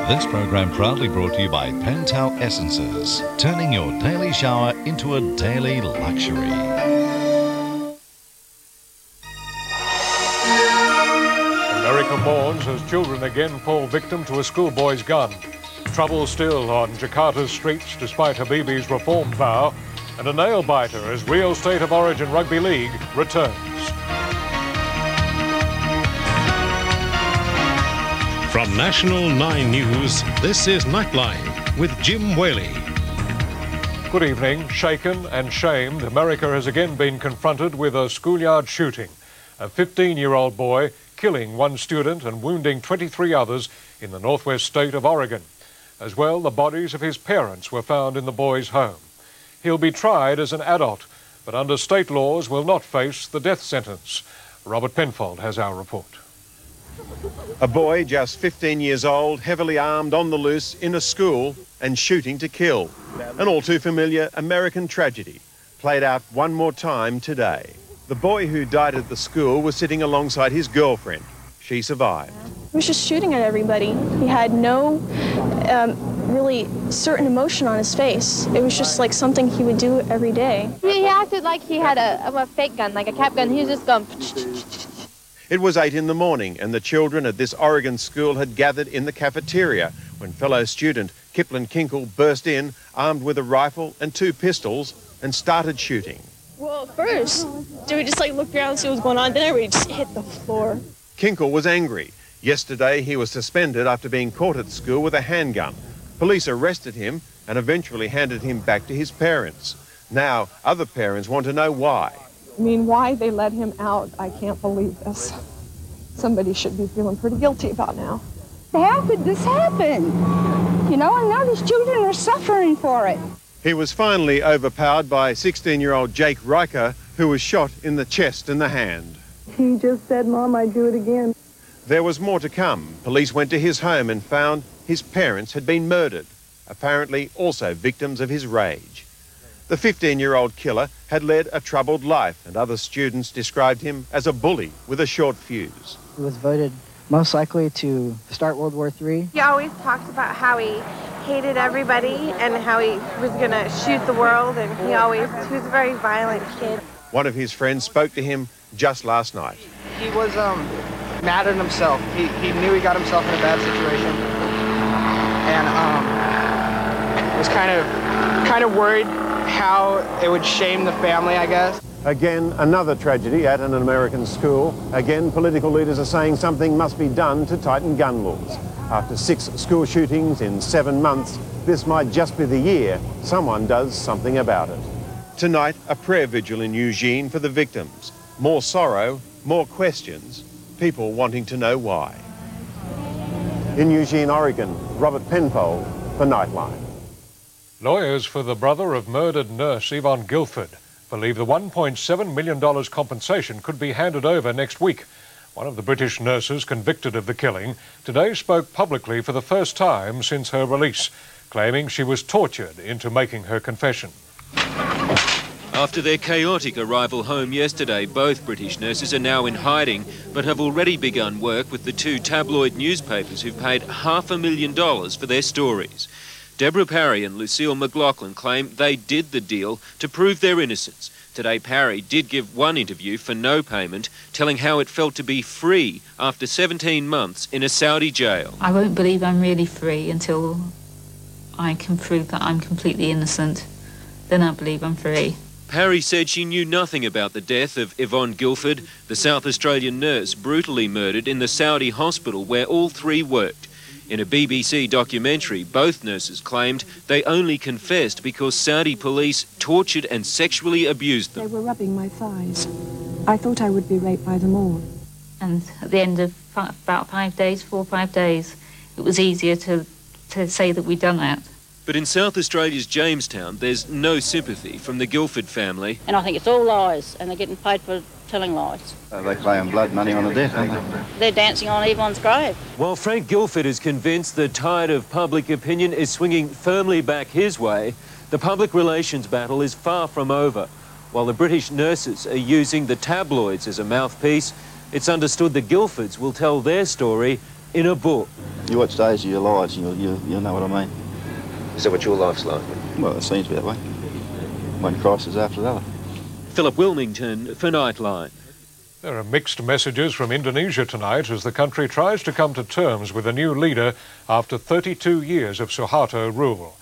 This program proudly brought to you by Pentel Essences, turning your daily shower into a daily luxury. America mourns as children again fall victim to a schoolboy's gun. Trouble still on Jakarta's streets despite Habibie's reform vow, and a nail-biter as Rio State of Origin Rugby League returns. From National 9 News, this is Nightline with Jim Waley. Good evening. Shaken and shamed, America has again been confronted with a schoolyard shooting. A 15-year-old boy killing one student and wounding 23 others in the northwest state of Oregon. As well, the bodies of his parents were found in the boy's home. He'll be tried as an adult, but under state laws will not face the death sentence. Robert Penfold has our report. A boy just 15 years old, heavily armed, on the loose, in a school and shooting to kill. An all too familiar American tragedy, played out one more time today. The boy who died at the school was sitting alongside his girlfriend. She survived. He was just shooting at everybody. He had no really certain emotion on his face. It was just like something he would do every day. He acted like he had a fake gun, like a cap gun. He was just going... It was 8 in the morning and the children at this Oregon school had gathered in the cafeteria when fellow student Kipling Kinkle burst in, armed with a rifle and 2 pistols, and started shooting. Well, at first, we just looked around and see what was going on. Then everybody just hit the floor. Kinkle was angry. Yesterday he was suspended after being caught at school with a handgun. Police arrested him and eventually handed him back to his parents. Now other parents want to know why. I mean, why they let him out, I can't believe this. Somebody should be feeling pretty guilty about now. How could this happen? You know, and now these children are suffering for it. He was finally overpowered by 16-year-old Jake Riker, who was shot in the chest and the hand. He just said, Mom, I'd do it again. There was more to come. Police went to his home and found his parents had been murdered, apparently also victims of his rage. The 15-year-old killer had led a troubled life, and other students described him as a bully with a short fuse. He was voted most likely to start World War III. He always talked about how he hated everybody and how he was going to shoot the world, and he was a very violent kid. One of his friends spoke to him just last night. He was mad at himself. He knew he got himself in a bad situation, and was kind of worried how it would shame the family, I guess. Again, another tragedy at an American school. Again, political leaders are saying something must be done to tighten gun laws. After 6 school shootings in 7 months, this might just be the year someone does something about it. Tonight, a prayer vigil in Eugene for the victims. More sorrow, more questions, people wanting to know why. In Eugene, Oregon, Robert Penfold for Nightline. Lawyers for the brother of murdered nurse Yvonne Guilford believe the $1.7 million compensation could be handed over next week. One of the British nurses convicted of the killing today spoke publicly for the first time since her release, claiming she was tortured into making her confession. After their chaotic arrival home yesterday, both British nurses are now in hiding, but have already begun work with the 2 tabloid newspapers who've paid $500,000 for their stories. Deborah Parry and Lucille McLaughlin claim they did the deal to prove their innocence. Today, Parry did give one interview for no payment, telling how it felt to be free after 17 months in a Saudi jail. I won't believe I'm really free until I can prove that I'm completely innocent. Then I believe I'm free. Parry said she knew nothing about the death of Yvonne Guilford, the South Australian nurse brutally murdered in the Saudi hospital where all 3 worked. In a BBC documentary, both nurses claimed they only confessed because Saudi police tortured and sexually abused them. They were rubbing my thighs. I thought I would be raped by them all. And at the end of about 5 days, 4 or 5 days, it was easier to say that we'd done that. But in South Australia's Jamestown, there's no sympathy from the Guilford family. And I think it's all lies, and they're getting paid for telling lies. They play on blood money on the death, aren't they? They're dancing on Yvonne's grave. While Frank Guilford is convinced the tide of public opinion is swinging firmly back his way, the public relations battle is far from over. While the British nurses are using the tabloids as a mouthpiece, it's understood the Guilfords will tell their story in a book. You watch days of your lives, you'll know what I mean. Is that what your life's like? Well, it seems to be that way. One crisis after the other. Philip Wilmington for Nightline. There are mixed messages from Indonesia tonight as the country tries to come to terms with a new leader after 32 years of Suharto rule.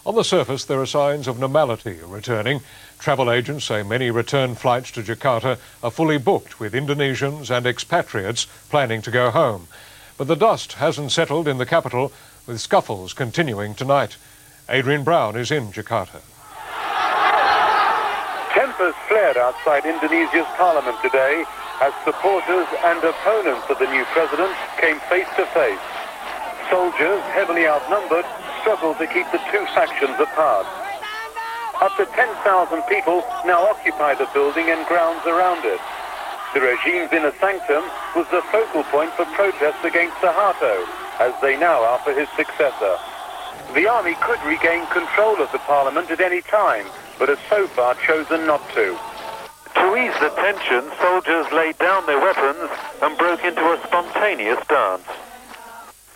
On the surface, there are signs of normality returning. Travel agents say many return flights to Jakarta are fully booked with Indonesians and expatriates planning to go home. But the dust hasn't settled in the capital, with scuffles continuing tonight. Adrian Brown is in Jakarta. Tempers flared outside Indonesia's parliament today as supporters and opponents of the new president came face to face. Soldiers, heavily outnumbered, struggled to keep the two factions apart. Up to 10,000 people now occupy the building and grounds around it. The regime's inner sanctum was the focal point for protests against Suharto, as they now are for his successor. The army could regain control of the parliament at any time, but has so far chosen not to. To ease the tension, soldiers laid down their weapons and broke into a spontaneous dance.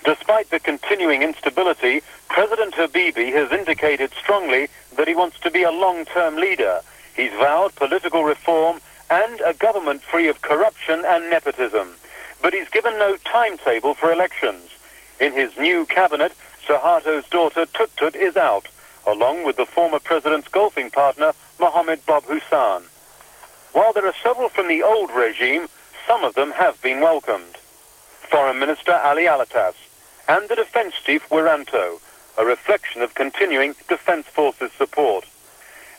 Despite the continuing instability, President Habibie has indicated strongly that he wants to be a long-term leader. He's vowed political reform and a government free of corruption and nepotism. But he's given no timetable for elections. In his new cabinet, Suharto's daughter Tut Tut is out, along with the former president's golfing partner, Mohammed Bob Hussein. While there are several from the old regime, some of them have been welcomed. Foreign Minister Ali Alatas and the Defence Chief Wiranto, a reflection of continuing Defence Forces support.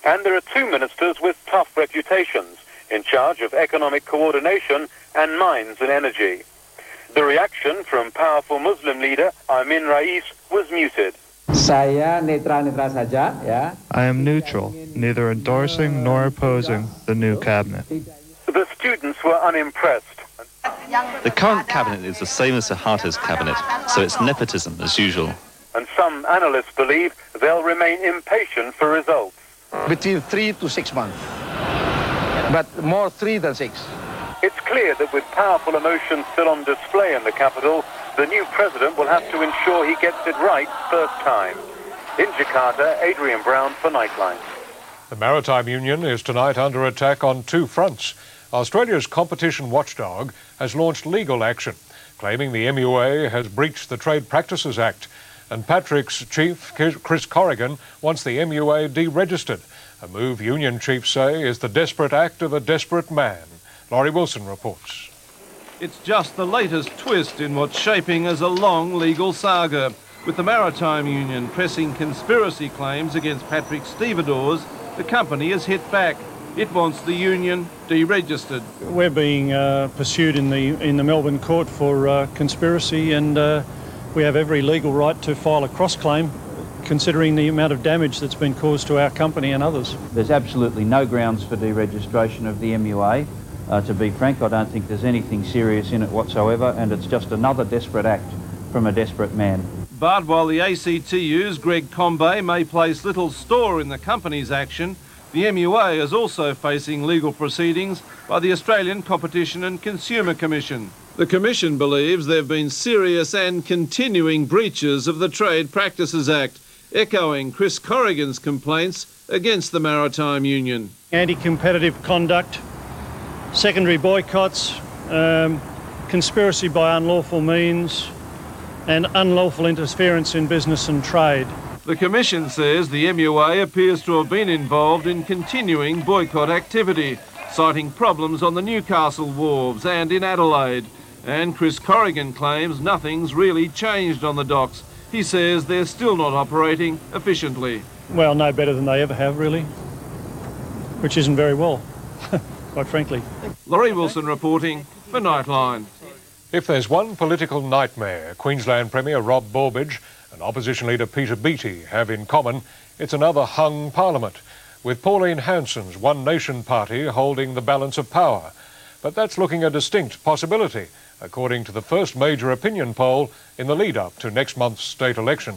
And there are two ministers with tough reputations, in charge of economic coordination and mines and energy. The reaction from powerful Muslim leader Amin Rais was muted. Saya netral-netral saja, ya. I am neutral, neither endorsing nor opposing the new cabinet. The students were unimpressed. The current cabinet is the same as Suharto's cabinet, so it's nepotism as usual. And some analysts believe they'll remain impatient for results. Between 3 to 6 months, but more 3 than 6. It's clear that with powerful emotions still on display in the capital, the new president will have to ensure he gets it right first time. In Jakarta, Adrian Brown for Nightline. The Maritime Union is tonight under attack on two fronts. Australia's competition watchdog has launched legal action, claiming the MUA has breached the Trade Practices Act. And Patrick's chief, Chris Corrigan, wants the MUA deregistered, a move union chiefs say is the desperate act of a desperate man. Laurie Wilson reports. It's just the latest twist in what's shaping as a long legal saga, with the Maritime Union pressing conspiracy claims against Patrick Stevedores. The company has hit back. It wants the union deregistered. We're being pursued in the Melbourne court for conspiracy, and we have every legal right to file a cross-claim, considering the amount of damage that's been caused to our company and others. There's absolutely no grounds for deregistration of the MUA. To be frank, I don't think there's anything serious in it whatsoever, and it's just another desperate act from a desperate man. But while the ACTU's Greg Combet may place little store in the company's action, the MUA is also facing legal proceedings by the Australian Competition and Consumer Commission. The Commission believes there have been serious and continuing breaches of the Trade Practices Act, echoing Chris Corrigan's complaints against the Maritime Union. Anti-competitive conduct, secondary boycotts, conspiracy by unlawful means, and unlawful interference in business and trade. The Commission says the MUA appears to have been involved in continuing boycott activity, citing problems on the Newcastle wharves and in Adelaide. And Chris Corrigan claims nothing's really changed on the docks. He says they're still not operating efficiently. Well, no better than they ever have, really, which isn't very well, quite frankly. Laurie Wilson reporting for Nightline. If there's one political nightmare Queensland Premier Rob Borbidge and opposition leader Peter Beattie have in common, it's another hung parliament, with Pauline Hanson's One Nation party holding the balance of power. But that's looking a distinct possibility, according to the first major opinion poll in the lead-up to next month's state election.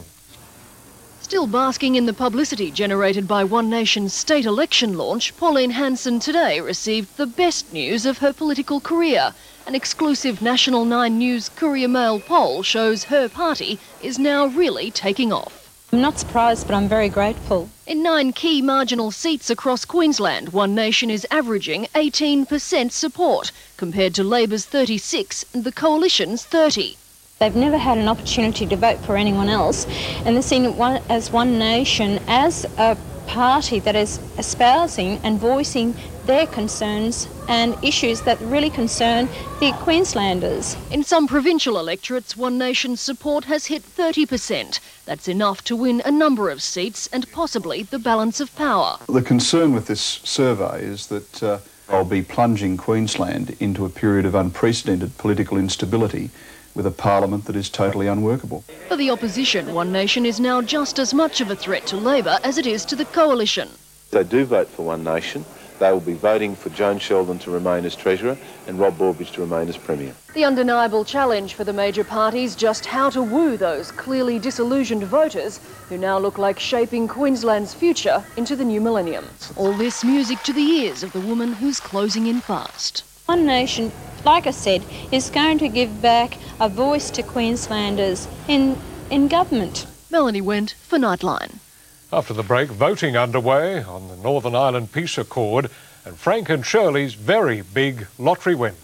Still basking in the publicity generated by One Nation's state election launch, Pauline Hanson today received the best news of her political career. An exclusive National 9 News Courier Mail poll shows her party is now really taking off. I'm not surprised, but I'm very grateful. In 9 key marginal seats across Queensland, One Nation is averaging 18% support, compared to Labor's 36 and the Coalition's 30. They've never had an opportunity to vote for anyone else, and they're seen as One Nation as a party that is espousing and voicing their concerns and issues that really concern the Queenslanders. In some provincial electorates, One Nation's support has hit 30%. That's enough to win a number of seats and possibly the balance of power. The concern with this survey is that I'll be plunging Queensland into a period of unprecedented political instability with a parliament that is totally unworkable. For the opposition, One Nation is now just as much of a threat to Labor as it is to the Coalition. If they do vote for One Nation, they will be voting for Joan Sheldon to remain as Treasurer and Rob Borbridge to remain as Premier. The undeniable challenge for the major parties, just how to woo those clearly disillusioned voters who now look like shaping Queensland's future into the new millennium. All this music to the ears of the woman who's closing in fast. One Nation, like I said, is going to give back a voice to Queenslanders in government. Melanie Wendt for Nightline. After the break, voting underway on the Northern Ireland Peace Accord and Frank and Shirley's very big lottery win.